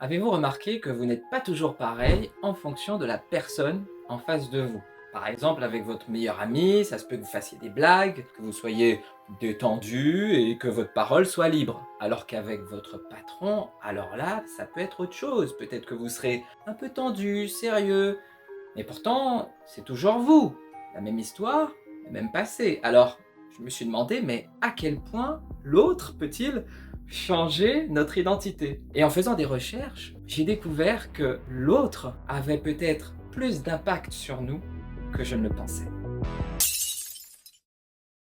Avez-vous remarqué que vous n'êtes pas toujours pareil en fonction de la personne en face de vous? Par exemple, avec votre meilleur ami, ça se peut que vous fassiez des blagues, que vous soyez détendu et que votre parole soit libre. Alors qu'avec votre patron, alors là, ça peut être autre chose. Peut-être que vous serez un peu tendu, sérieux, mais pourtant, c'est toujours vous. La même histoire, le même passé. Alors, je me suis demandé, mais à quel point l'autre peut-il changer notre identité? Et en faisant des recherches, j'ai découvert que l'autre avait peut-être plus d'impact sur nous que je ne le pensais.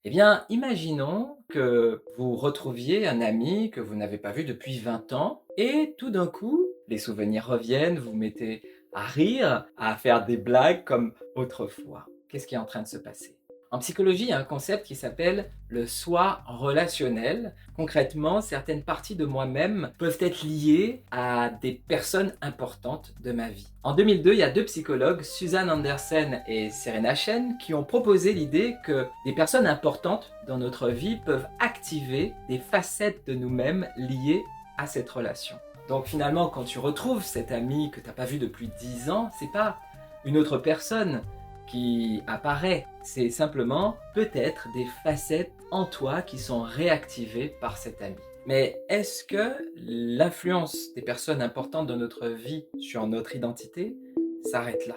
Eh bien, imaginons que vous retrouviez un ami que vous n'avez pas vu depuis 20 ans et tout d'un coup, les souvenirs reviennent, vous mettez à rire, à faire des blagues comme autrefois. Qu'est-ce qui est en train de se passer? En psychologie, il y a un concept qui s'appelle le soi relationnel. Concrètement, certaines parties de moi-même peuvent être liées à des personnes importantes de ma vie. En 2002, il y a deux psychologues, Susan Andersen et Serena Chen, qui ont proposé l'idée que des personnes importantes dans notre vie peuvent activer des facettes de nous-mêmes liées à cette relation. Donc finalement, quand tu retrouves cet ami que tu n'as pas vu depuis 10 ans, c'est pas une autre personne qui apparaît, c'est simplement peut-être des facettes en toi qui sont réactivées par cet ami. Mais est-ce que l'influence des personnes importantes dans notre vie sur notre identité s'arrête là?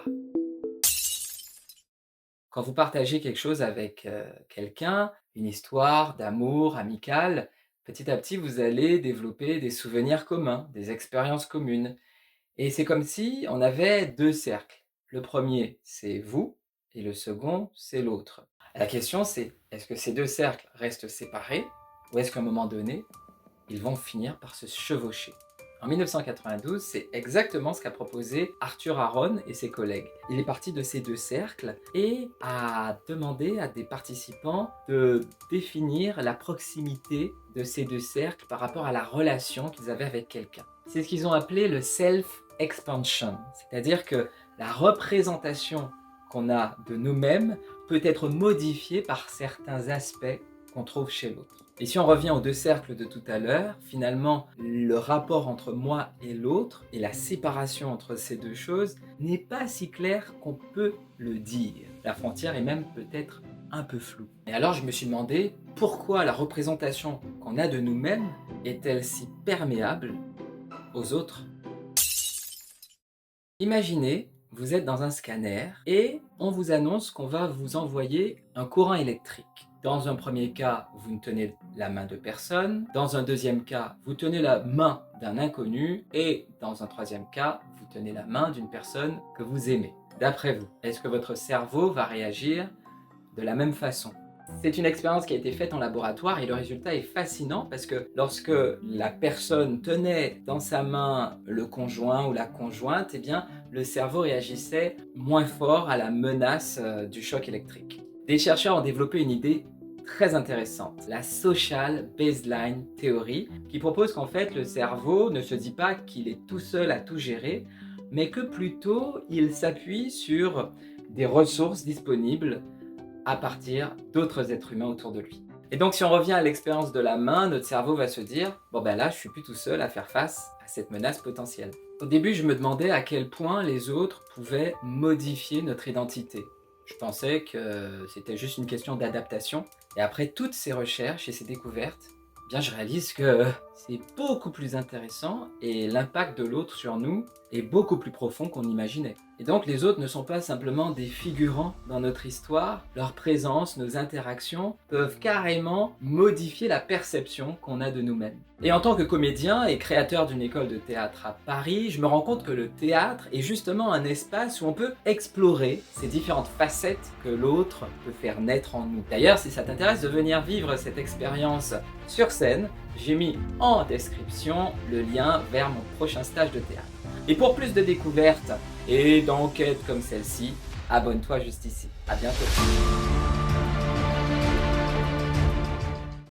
Quand vous partagez quelque chose avec quelqu'un, une histoire d'amour, amicale, petit à petit, vous allez développer des souvenirs communs, des expériences communes. Et c'est comme si on avait deux cercles. Le premier, c'est vous, et le second, c'est l'autre. La question, c'est est-ce que ces deux cercles restent séparés, ou est-ce qu'à un moment donné, ils vont finir par se chevaucher? En 1992, c'est exactement ce qu'a proposé Arthur Aron et ses collègues. Il est parti de ces deux cercles et a demandé à des participants de définir la proximité de ces deux cercles par rapport à la relation qu'ils avaient avec quelqu'un. C'est ce qu'ils ont appelé le self-expansion, c'est-à-dire que la représentation qu'on a de nous-mêmes peut être modifiée par certains aspects qu'on trouve chez l'autre. Et si on revient aux deux cercles de tout à l'heure, finalement, le rapport entre moi et l'autre et la séparation entre ces deux choses n'est pas si clair qu'on peut le dire. La frontière est même peut-être un peu floue. Et alors je me suis demandé pourquoi la représentation qu'on a de nous-mêmes est-elle si perméable aux autres? Imaginez, vous êtes dans un scanner et on vous annonce qu'on va vous envoyer un courant électrique. Dans un premier cas, vous ne tenez la main de personne. Dans un deuxième cas, vous tenez la main d'un inconnu. Et dans un troisième cas, vous tenez la main d'une personne que vous aimez. D'après vous, est-ce que votre cerveau va réagir de la même façon? C'est une expérience qui a été faite en laboratoire et le résultat est fascinant parce que lorsque la personne tenait dans sa main le conjoint ou la conjointe, eh bien, le cerveau réagissait moins fort à la menace du choc électrique. Des chercheurs ont développé une idée très intéressante, la Social Baseline Theory, qui propose qu'en fait le cerveau ne se dit pas qu'il est tout seul à tout gérer, mais que plutôt il s'appuie sur des ressources disponibles à partir d'autres êtres humains autour de lui. Et donc si on revient à l'expérience de la main, notre cerveau va se dire « bon ben là, je suis plus tout seul à faire face à cette menace potentielle ». Au début, je me demandais à quel point les autres pouvaient modifier notre identité. Je pensais que c'était juste une question d'adaptation. Et après toutes ces recherches et ces découvertes, eh bien je réalise que c'est beaucoup plus intéressant et l'impact de l'autre sur nous est beaucoup plus profond qu'on imaginait. Et donc les autres ne sont pas simplement des figurants dans notre histoire, leur présence, nos interactions peuvent carrément modifier la perception qu'on a de nous-mêmes. Et en tant que comédien et créateur d'une école de théâtre à Paris, je me rends compte que le théâtre est justement un espace où on peut explorer ces différentes facettes que l'autre peut faire naître en nous. D'ailleurs, si ça t'intéresse de venir vivre cette expérience sur scène, j'ai mis en description le lien vers mon prochain stage de théâtre. Et pour plus de découvertes et d'enquêtes comme celle-ci, abonne-toi juste ici. À bientôt.